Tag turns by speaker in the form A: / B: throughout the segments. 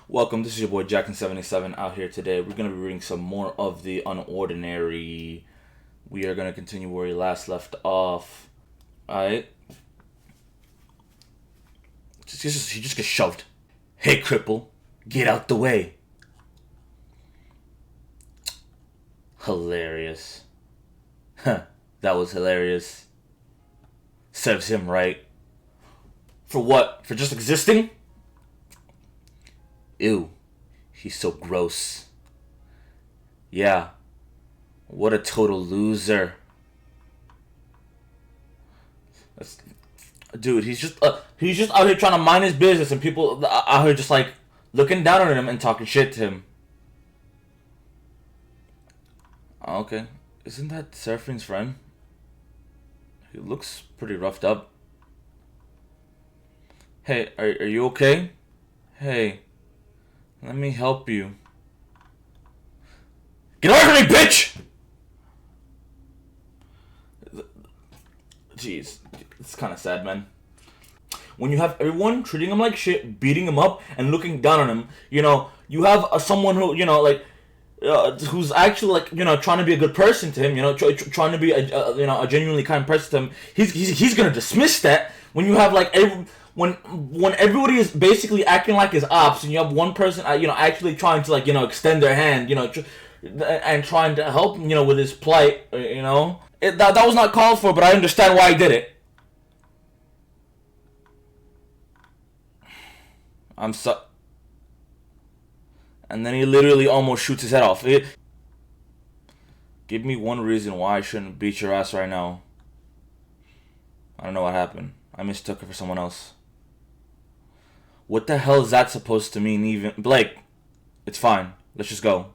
A: Welcome, this is your boy Jackson77 out here today. We're going to be reading some more of the unOrdinary. We are going to continue where we last left off. Alright. He just gets shoved. Hey, cripple, get out the way. Hilarious. Huh, that was hilarious. Serves him right. For what? For just existing? Ew, he's so gross. Yeah, what a total loser. Dude, he's just out here trying to mind his business, and people out here just like looking down on him and talking shit to him. Okay, isn't that Seraphine's friend? He looks pretty roughed up. Hey, are you okay? Hey. Let me help you. Get away from me, bitch! Jeez, it's kind of sad, man. When you have everyone treating him like shit, beating him up, and looking down on him, you have someone who, who's actually trying to be a good person to him, trying to be a genuinely kind person to him. He's gonna dismiss that when you have when everybody is basically acting like his ops, and you have one person, actually trying to extend their hand, and trying to help, with his plight, that was not called for, but I understand why he did it. And then he literally almost shoots his head off. Give me one reason why I shouldn't beat your ass right now. I don't know what happened. I mistook it for someone else. What the hell is that supposed to mean even? Blake, it's fine. Let's just go.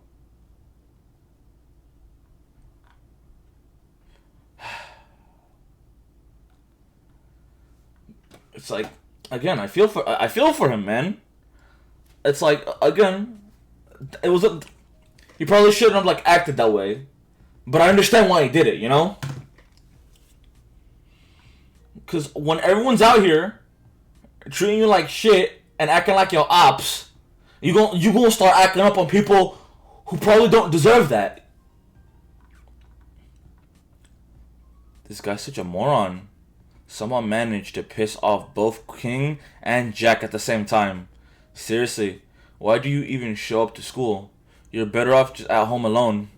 A: It's like, again, I feel for him, man. It's like, again, he probably shouldn't have acted that way, but I understand why he did it, Because when everyone's out here treating you like shit and acting like your ops, you gonna start acting up on people who probably don't deserve that. This guy's such a moron. Someone managed to piss off both King and Jack at the same time. Seriously, why do you even show up to school? You're better off just at home alone.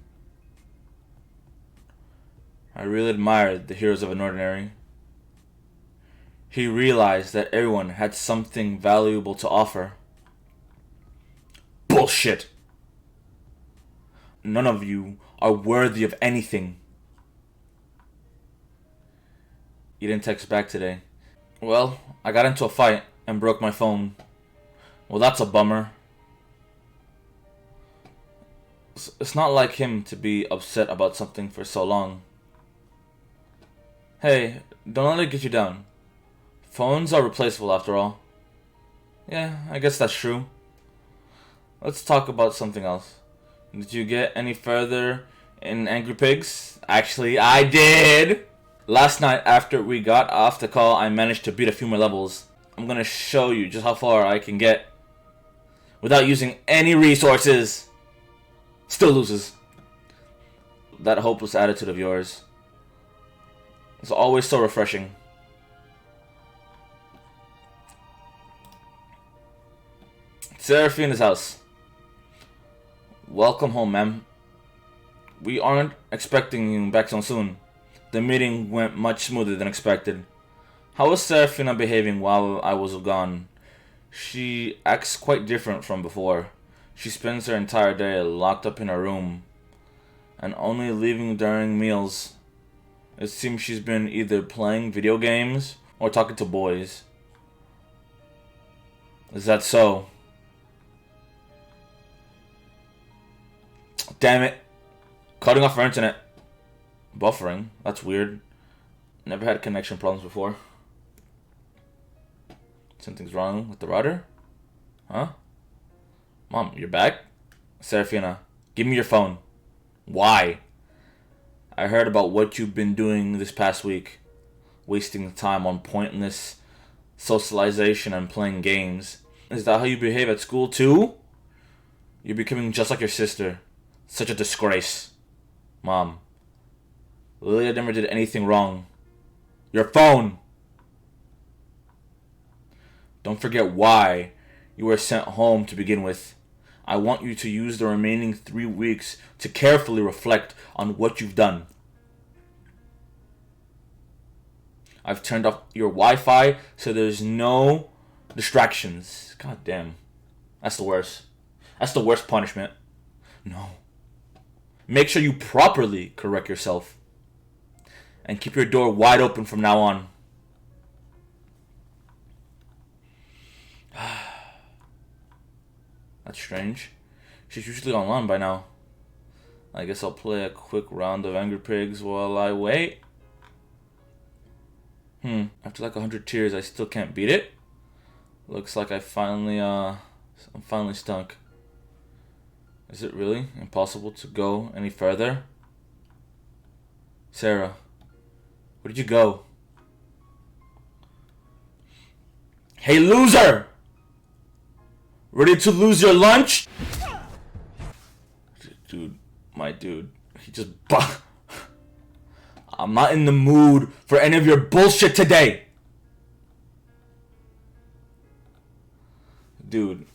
A: I really admired the heroes of unOrdinary. He realized that everyone had something valuable to offer. Bullshit! None of you are worthy of anything. You didn't text back today. Well, I got into a fight and broke my phone. Well, that's a bummer. It's not like him to be upset about something for so long. Hey, don't let it get you down. Phones are replaceable after all. Yeah, I guess that's true. Let's talk about something else. Did you get any further in Angry Pigs? Actually, I did! Last night, after we got off the call, I managed to beat a few more levels. I'm gonna show you just how far I can get without using any resources. Still loses. That hopeless attitude of yours is always so refreshing. Seraphina's house. Welcome home, ma'am. We aren't expecting you back so soon. The meeting went much smoother than expected. How was Seraphina behaving while I was gone? She acts quite different from before. She spends her entire day locked up in her room and only leaving during meals. It seems she's been either playing video games or talking to boys. Is that so? Damn it. Cutting off her internet. Buffering. That's weird. Never had connection problems before. Something's wrong with the router? Huh? Mom, you're back? Seraphina, give me your phone. Why? I heard about what you've been doing this past week. Wasting time on pointless socialization and playing games. Is that how you behave at school too? You're becoming just like your sister. Such a disgrace. Mom, Lilia never did anything wrong. Your phone! Don't forget why you were sent home to begin with. I want you to use the remaining 3 weeks to carefully reflect on what you've done. I've turned off your Wi-Fi so there's no distractions. God damn. That's the worst. That's the worst punishment. No. Make sure you properly correct yourself. And keep your door wide open from now on. That's strange. She's usually online by now. I guess I'll play a quick round of Angry Pigs while I wait. After like 100 tears, I still can't beat it. Looks like I'm finally stuck. Is it really impossible to go any further? Sarah, where did you go? Hey, loser! Ready to lose your lunch? Dude, my dude, he just I'm not in the mood for any of your bullshit today. Dude.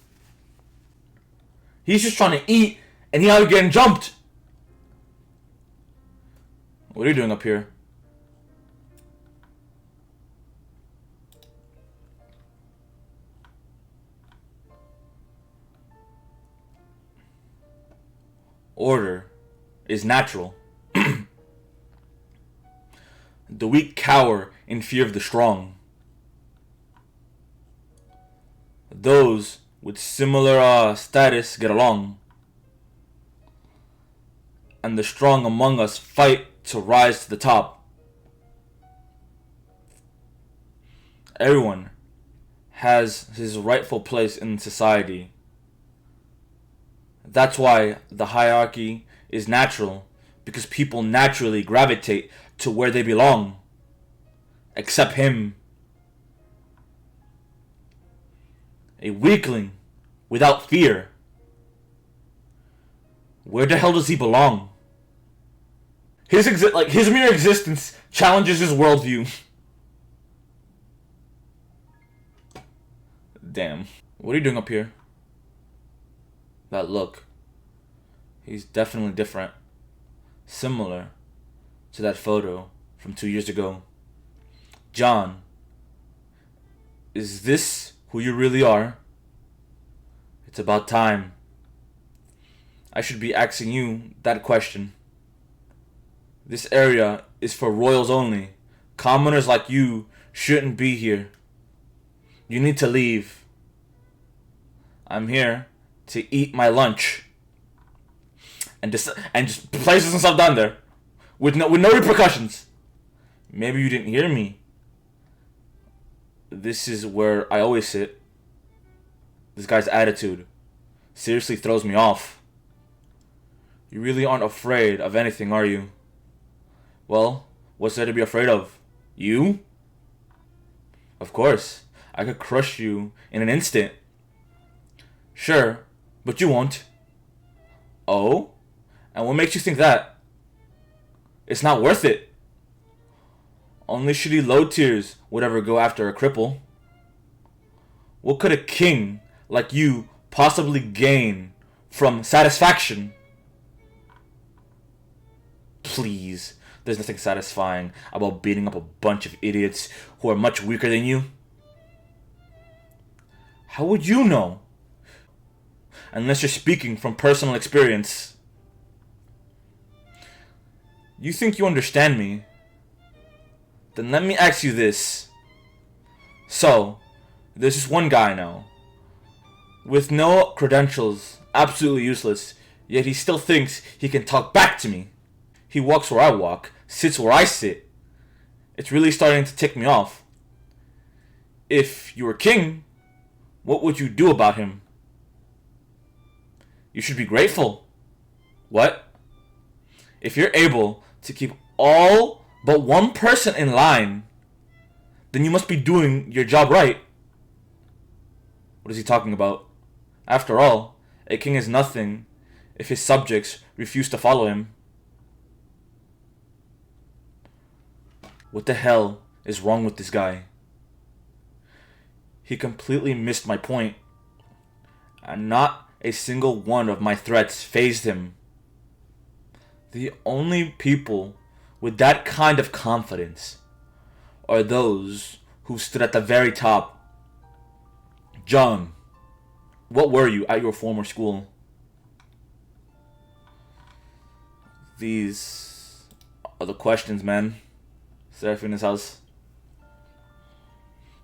A: He's just trying to eat and he out here getting jumped. What are you doing up here? Order is natural. The weak cower in fear of the strong. Those with similar status get along. And the strong among us fight to rise to the top. Everyone has his rightful place in society. That's why the hierarchy is natural, because people naturally gravitate to where they belong. Except him. A weakling without fear. Where the hell does he belong? His mere existence challenges his worldview. Damn. What are you doing up here? That look. He's definitely different. Similar to that photo from 2 years ago. John, is this who you really are? It's about time. I should be asking you that question. This area is for royals only. Commoners like you shouldn't be here. You need to leave. I'm here to eat my lunch. And just places and stuff down there. With no repercussions. Maybe you didn't hear me. This is where I always sit. This guy's attitude seriously throws me off. You really aren't afraid of anything, are you? Well, what's there to be afraid of? You? Of course. I could crush you in an instant. Sure, but you won't. Oh? And what makes you think that? It's not worth it. Only shitty low tiers would ever go after a cripple. What could a king like you possibly gain from satisfaction? Please, there's nothing satisfying about beating up a bunch of idiots who are much weaker than you. How would you know? Unless you're speaking from personal experience. You think you understand me? Then let me ask you this. So, there's this one guy now. With no credentials, absolutely useless, yet he still thinks he can talk back to me. He walks where I walk, sits where I sit. It's really starting to tick me off. If you were king, what would you do about him? You should be grateful. What? If you're able to keep all but one person in line, then you must be doing your job right. What is he talking about? After all, A king is nothing if his subjects refuse to follow him. What the hell is wrong with this guy? He completely missed my point, and not a single one of my threats fazed him. The only people with that kind of confidence are those who stood at the very top. John, what were you at your former school? These are the questions, man. Seraphina's house.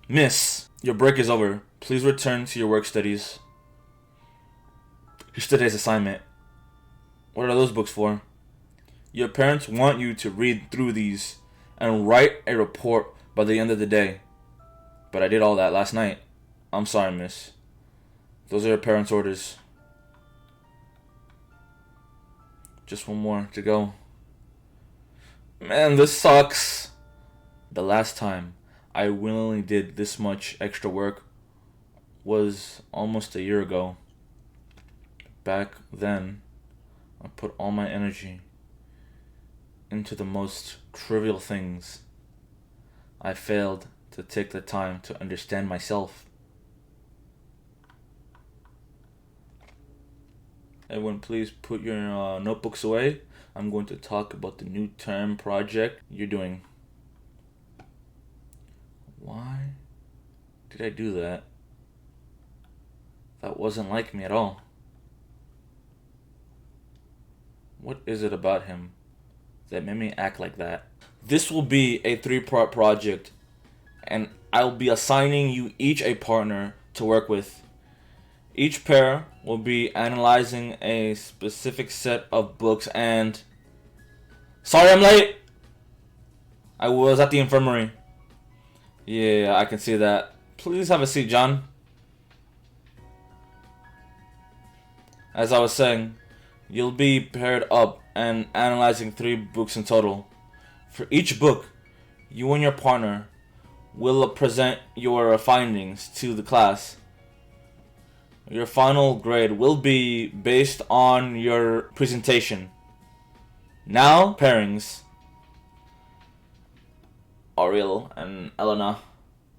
A: Miss, your break is over. Please return to your work studies. Here's today's assignment. What are those books for? Your parents want you to read through these and write a report by the end of the day. But I did all that last night. I'm sorry, miss. Those are your parents' orders. Just one more to go. Man, this sucks. The last time I willingly did this much extra work was almost a year ago. Back then, I put all my energy into the most trivial things. I failed to take the time to understand myself. Everyone, please put your notebooks away. I'm going to talk about the new term project you're doing. Why did I do that? That wasn't like me at all. What is it about him that made me act like that? This will be a 3-part project, and I'll be assigning you each a partner to work with. Each pair will be analyzing a specific set of books and... Sorry I'm late! I was at the infirmary. Yeah, I can see that. Please have a seat, John. As I was saying, you'll be paired up and analyzing 3 books in total. For each book, you and your partner will present your findings to the class. Your final grade will be based on your presentation. Now, pairings. Ariel and Elena,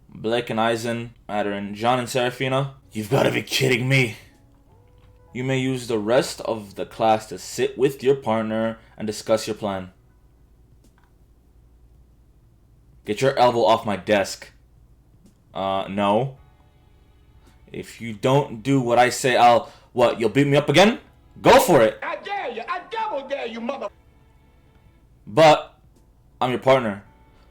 A: Blake and Eisen, Madeline, John and Seraphina. You've got to be kidding me. You may use the rest of the class to sit with your partner and discuss your plan. Get your elbow off my desk. No. If you don't do what I say, you'll beat me up again? Go for it!
B: I dare you! I double dare you, mother...
A: But, I'm your partner.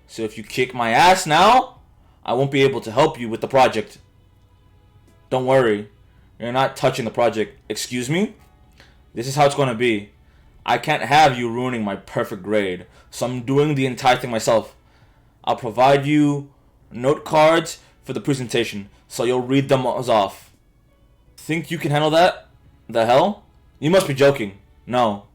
A: So if you kick my ass now, I won't be able to help you with the project. Don't worry. You're not touching the project. Excuse me? This is how it's going to be. I can't have you ruining my perfect grade, so I'm doing the entire thing myself. I'll provide you note cards for the presentation, so you'll read them off. Think you can handle that? The hell? You must be joking. No.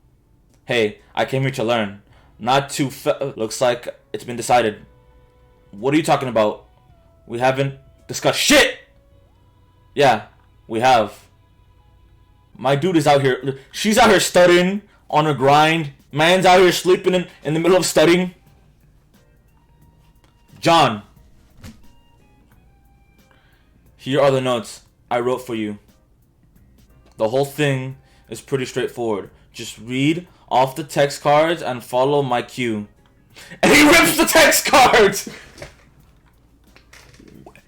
A: Hey, I came here to learn, not to looks like it's been decided. What are you talking about? We haven't discussed shit! Yeah, we have. My dude is out here. She's out here studying on her grind. Man's out here sleeping in the middle of studying. John. Here are the notes I wrote for you. The whole thing is pretty straightforward. Just read off the text cards and follow my cue. And he rips the text cards!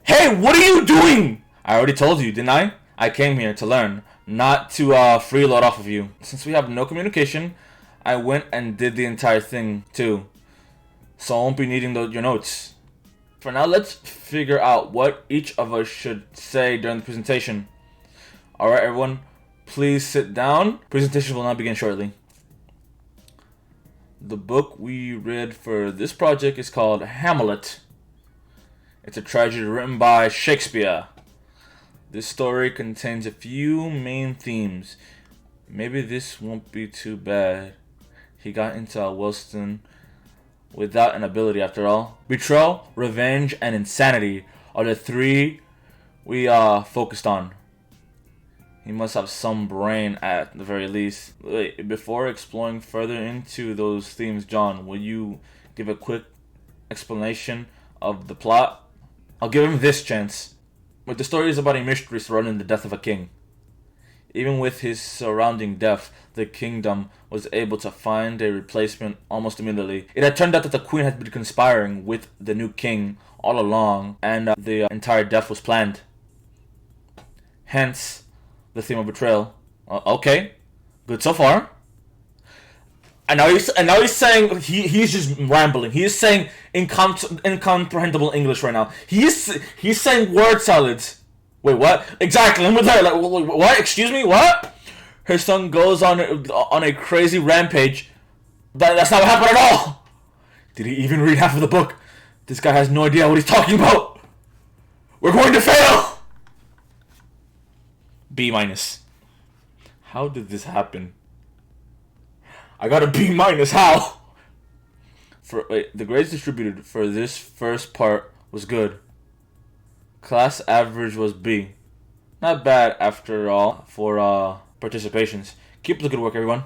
A: Hey, what are you doing? I already told you, didn't I? I came here to learn, not to freeload off of you. Since we have no communication, I went and did the entire thing too. So I won't be needing your notes. For now, let's figure out what each of us should say during the presentation. Alright everyone, please sit down. Presentation will now begin shortly. The book we read for this project is called Hamlet. It's a tragedy written by Shakespeare. This story contains a few main themes. Maybe this won't be too bad. He got into Wilston without an ability after all. Betrayal, revenge, and insanity are the 3 we focused on. He must have some brain at the very least. Wait, before exploring further into those themes, John, will you give a quick explanation of the plot? I'll give him this chance. But the story is about a mystery surrounding the death of a king. Even with his surrounding death, the kingdom was able to find a replacement almost immediately. It had turned out that the queen had been conspiring with the new king all along, and the entire death was planned. Hence, the theme of betrayal. Okay, good so far. And now he's saying he's just rambling. He is saying incomprehensible English right now. He's saying word salads. Wait, what? Exactly. I'm with her. Like, what? Excuse me? What? Her son goes on a crazy rampage. That's not what happened at all. Did he even read half of the book? This guy has no idea what he's talking about. We're going to fail. B-. How did this happen? I got a B-. How? The grades distributed for this first part was good. Class average was B. Not bad after all for participations. Keep up the good work, everyone.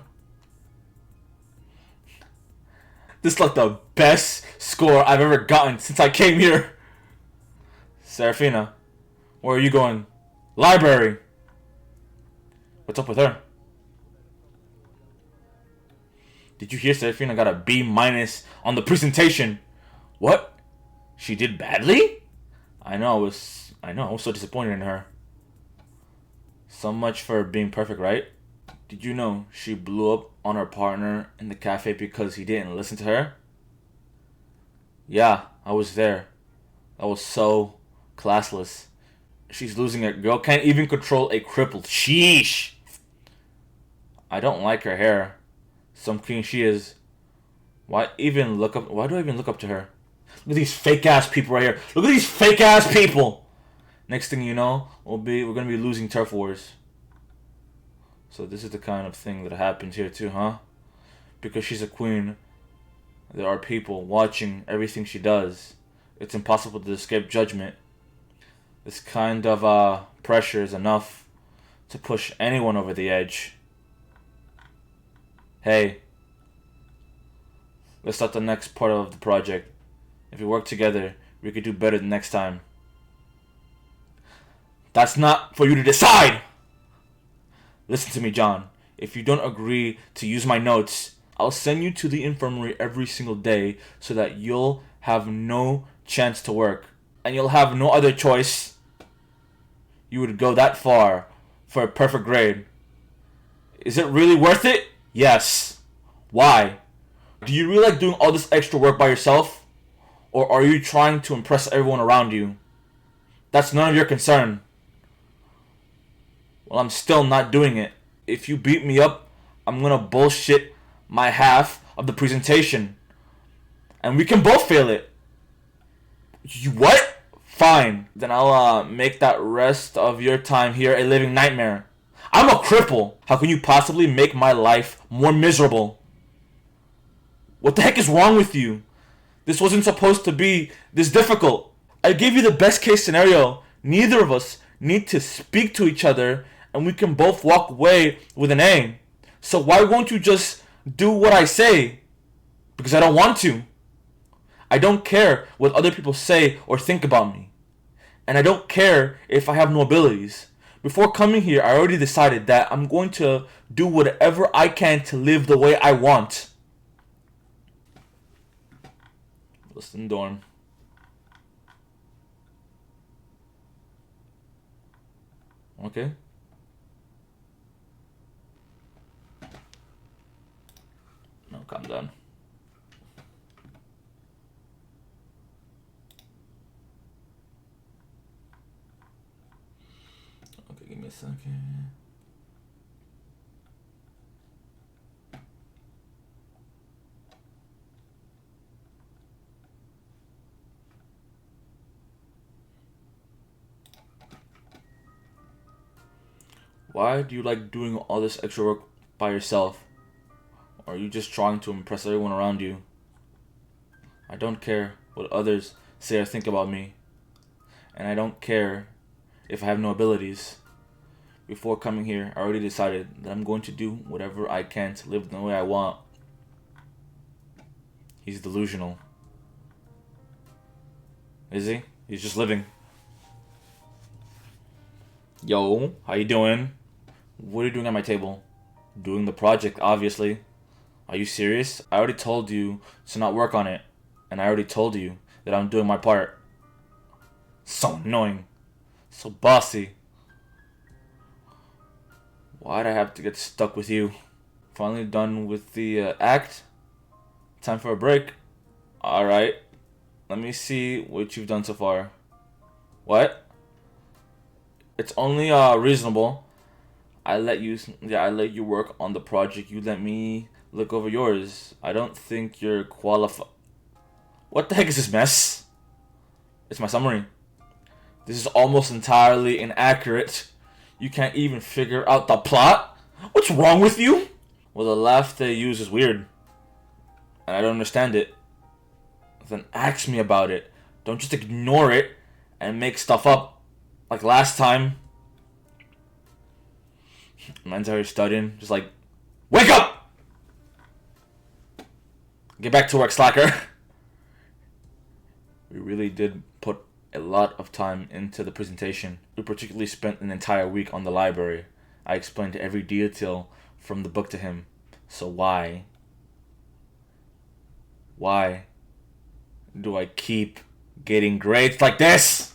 A: This is like the best score I've ever gotten since I came here. Serafina, where are you going? Library. What's up with her? Did you hear Serafina got a B- on the presentation? What? She did badly? I know, I was so disappointed in her. So much for being perfect, right? Did you know she blew up on her partner in the cafe because he didn't listen to her? Yeah, I was there. That was so classless. She's losing it. Girl can't even control a cripple. Sheesh! I don't like her hair. Some queen she is. Why do I even look up to her? Look at these fake ass people right here. Look at these fake ass people. Next thing you know, we're gonna be losing turf wars. So this is the kind of thing that happens here too, huh? Because she's a queen, there are people watching everything she does. It's impossible to escape judgment. This kind of pressure is enough to push anyone over the edge. Hey, let's start the next part of the project. If we work together, we could do better the next time. That's not for you to decide! Listen to me, John. If you don't agree to use my notes, I'll send you to the infirmary every single day so that you'll have no chance to work. And you'll have no other choice. You would go that far for a perfect grade. Is it really worth it? Yes. Why? Do you really like doing all this extra work by yourself? Or are you trying to impress everyone around you? That's none of your concern. Well, I'm still not doing it. If you beat me up, I'm gonna bullshit my half of the presentation. And we can both fail it. You what? Fine. Then I'll make that rest of your time here a living nightmare. I'm a cripple. How can you possibly make my life more miserable? What the heck is wrong with you? This wasn't supposed to be this difficult. I gave you the best case scenario. Neither of us need to speak to each other and we can both walk away with an A. So why won't you just do what I say? Because I don't want to. I don't care what other people say or think about me. And I don't care if I have no abilities. Before coming here, I already decided that I'm going to do whatever I can to live the way I want. Listen, dorm. Okay. No, calm down. Okay, give me a second. Why do you like doing all this extra work by yourself? Or are you just trying to impress everyone around you? I don't care what others say or think about me. And I don't care if I have no abilities. Before coming here, I already decided that I'm going to do whatever I can to live the way I want. He's delusional. Is he? He's just living. Yo, how you doing? What are you doing at my table? Doing the project, obviously. Are you serious? I already told you to not work on it. And I already told you that I'm doing my part. So annoying. So bossy. Why'd I have to get stuck with you? Finally done with the act. Time for a break. Alright. Let me see what you've done so far. What? It's only reasonable. I let you work on the project. You let me look over yours. I don't think you're qualified. What the heck is this mess? It's my summary. This is almost entirely inaccurate. You can't even figure out the plot? What's wrong with you? Well, the laugh they use is weird. And I don't understand it. Then ask me about it. Don't just ignore it and make stuff up like last time. Man's already studying. Just like, wake up! Get back to work, slacker. We really did put a lot of time into the presentation. We particularly spent an entire week on the library. I explained every detail from the book to him. So why do I keep getting grades like this?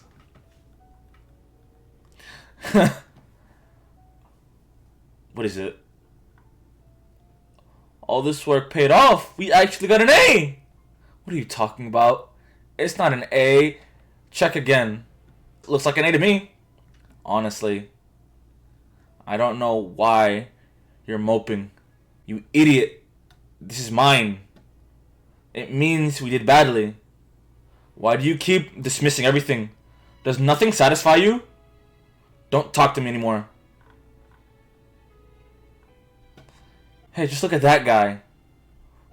A: What is it? All this work paid off. We actually got an A. What are you talking about? It's not an A. Check again. Looks like an A to me. Honestly, I don't know why you're moping. You idiot. This is mine. It means we did badly. Why do you keep dismissing everything? Does nothing satisfy you? Don't talk to me anymore. Hey, just look at that guy.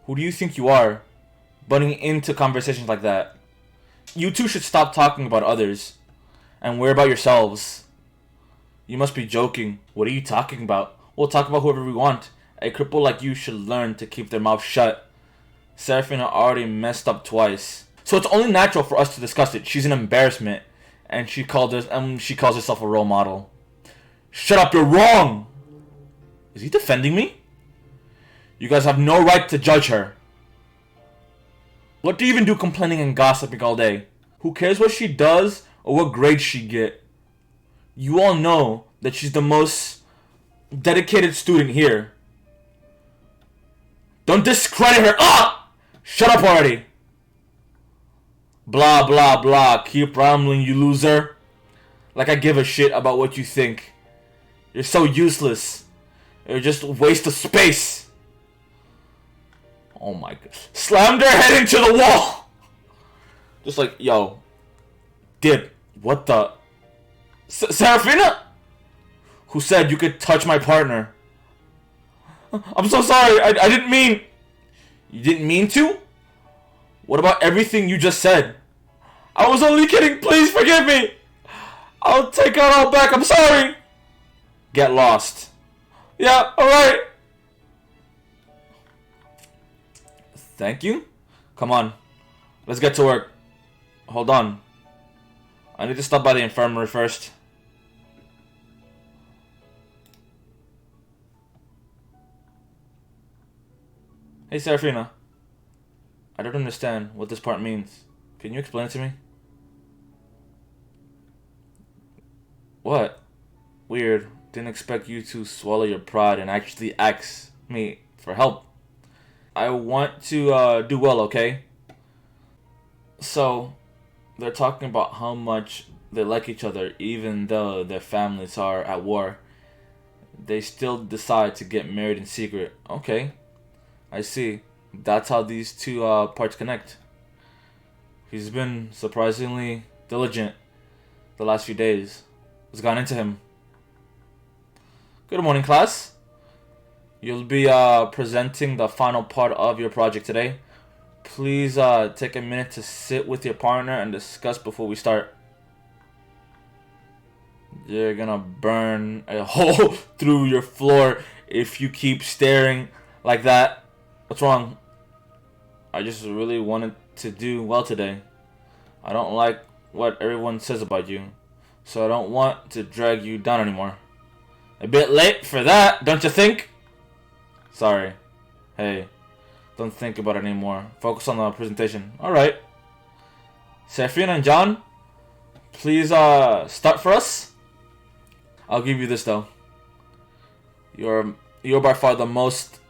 A: Who do you think you are? Butting into conversations like that. You two should stop talking about others and worry about yourselves. You must be joking. What are you talking about? We'll talk about whoever we want. A cripple like you should learn to keep their mouth shut. Serafina already messed up twice. So it's only natural for us to discuss it. She's an embarrassment. And she calls herself a role model. Shut up, you're wrong! Is he defending me? You guys have no right to judge her. What do you even do complaining and gossiping all day? Who cares what she does or what grades she get? You all know that she's the most dedicated student here. Don't discredit her. Ah! Shut up already. Blah, blah, blah. Keep rambling, you loser. Like I give a shit about what you think. You're so useless. You're just a waste of space. Oh my god. Slammed her head into the wall. Just like, yo. Dip. What the? Serafina? Who said you could touch my partner? I'm so sorry. I didn't mean. You didn't mean to? What about everything you just said? I was only kidding. Please forgive me. I'll take it all back. I'm sorry. Get lost. Yeah, alright. Thank you. Come on. Let's get to work. Hold on. I need to stop by the infirmary first. Hey, Serafina. I don't understand what this part means. Can you explain it to me? What? Weird. Didn't expect you to swallow your pride and actually ask me for help. I want to do well, okay? So, they're talking about how much they like each other even though their families are at war. They still decide to get married in secret. Okay, I see. That's how these two parts connect. He's been surprisingly diligent the last few days. What's gone into him? Good morning, class. You'll be presenting the final part of your project today. Please take a minute to sit with your partner and discuss before we start. You're gonna burn a hole through your floor if you keep staring like that. What's wrong? I just really wanted to do well today. I don't like what everyone says about you, so I don't want to drag you down anymore. A bit late for that, don't you think? Sorry. Hey, don't think about it anymore. Focus on the presentation. Alright. Seraphina and John, please start for us. I'll give you this though. You're by far the most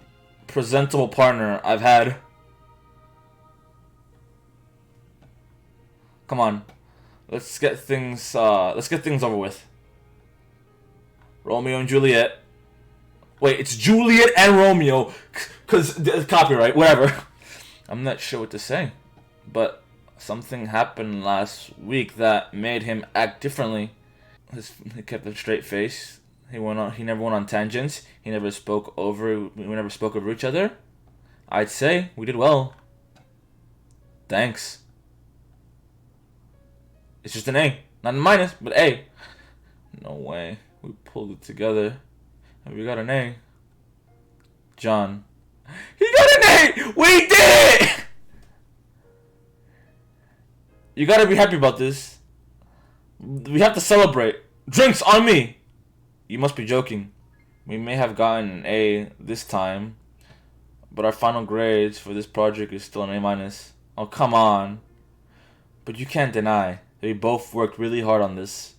A: presentable partner I've had. Come on. Let's get things over with. Romeo and Juliet. Wait, it's Juliet and Romeo, cause copyright, whatever. I'm not sure what to say, but something happened last week that made him act differently. He kept a straight face. He never went on tangents. We never spoke over each other. I'd say we did well. Thanks. It's just an A, not a minus, but A. No way. We pulled it together, and we got an A. John. He got an A! We did it! You gotta be happy about this. We have to celebrate. Drinks on me! You must be joking. We may have gotten an A this time, but our final grades for this project is still an A minus. Oh, come on. But you can't deny that we both worked really hard on this.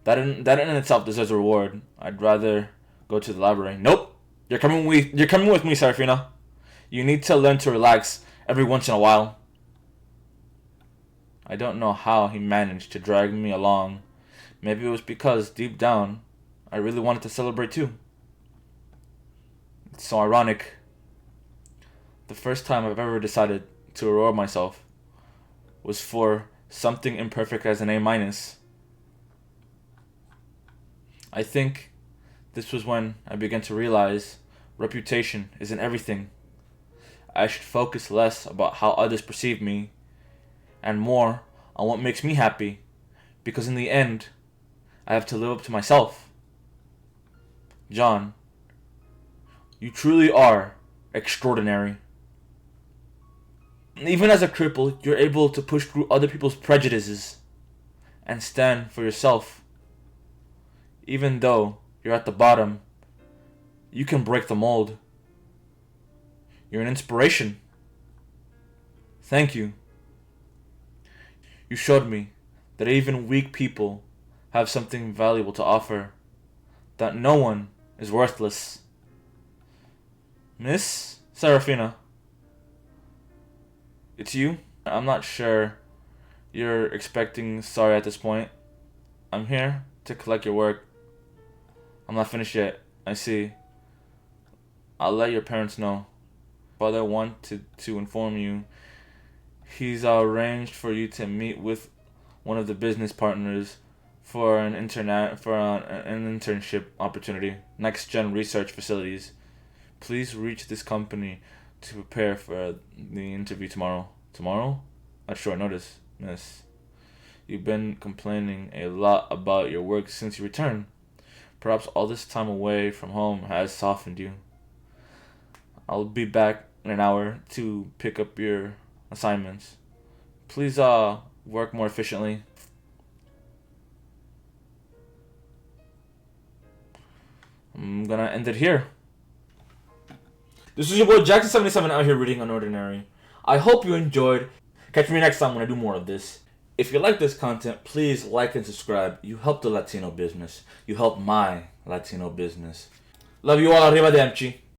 A: That in itself deserves a reward. I'd rather go to the library. Nope. You're coming with me, Seraphina. You need to learn to relax every once in a while. I don't know how he managed to drag me along. Maybe it was because, deep down, I really wanted to celebrate too. It's so ironic. The first time I've ever decided to reward myself was for something imperfect as an A minus. I think this was when I began to realize reputation isn't everything. I should focus less about how others perceive me and more on what makes me happy, because in the end, I have to live up to myself. John, you truly are extraordinary. Even as a cripple, you're able to push through other people's prejudices and stand for yourself. Even though you're at the bottom, you can break the mold. You're an inspiration. Thank you. You showed me that even weak people have something valuable to offer, that no one is worthless. Miss Seraphina, it's you? I'm not sure you're expecting sorry at this point. I'm here to collect your work. I'm not finished yet. I see. I'll let your parents know. Father wanted to inform you he's arranged for you to meet with one of the business partners for an internship opportunity, Next Gen Research Facilities. Please reach this company to prepare for the interview tomorrow. Tomorrow? At short notice, miss. You've been complaining a lot about your work since you returned. Perhaps all this time away from home has softened you. I'll be back in an hour to pick up your assignments. Please work more efficiently. I'm gonna end it here. This is your boy Jackson77 out here reading unOrdinary. I hope you enjoyed. Catch me next time when I do more of this. If you like this content, please like and subscribe. You help the Latino business. You help my Latino business. Love you all. Arrivederci.